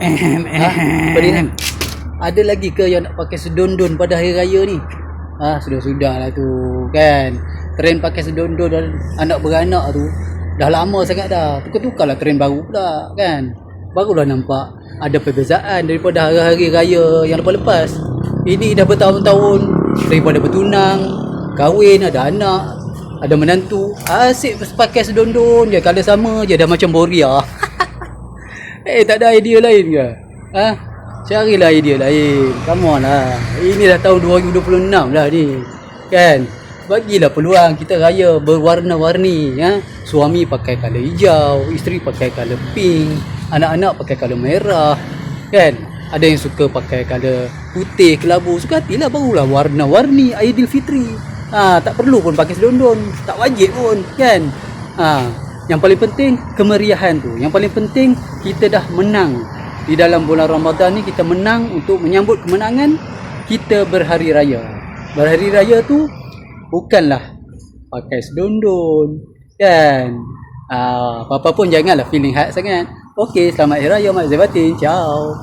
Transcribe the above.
Ha? Ada lagi ke yang nak pakai sedondon pada hari raya ni? Sudah-sudah lah tu kan. Trend pakai sedondon dan anak beranak tu dah lama sangat dah. Tukar-tukarlah trend baru pula kan. Barulah nampak ada perbezaan daripada hari-hari raya yang lepas-lepas. Ini dah bertahun-tahun daripada bertunang, kahwin, ada anak, ada menantu, asyik pakai sedondon je, colour sama je, dah macam Boria. Tak ada idea lain ke? Carilah idea lain. Come on lah. Ini dah tahun 2026 lah ni. Kan? Bagilah peluang kita raya berwarna-warni. Suami pakai colour hijau, isteri pakai colour pink, anak-anak pakai colour merah. Kan? Ada yang suka pakai colour putih, kelabu. Suka hatilah, barulah warna-warni Aidilfitri. Tak perlu pun pakai sedondon. Tak wajib pun. Kan? Yang paling penting kemeriahan tu. Yang paling penting kita dah menang. Di dalam bulan Ramadan ni kita menang untuk menyambut kemenangan kita berhari raya. Berhari raya tu bukanlah pakai sedondon kan. Apa-apa pun janganlah feeling hard sangat. Okey, selamat hari raya mak batin. Ciao.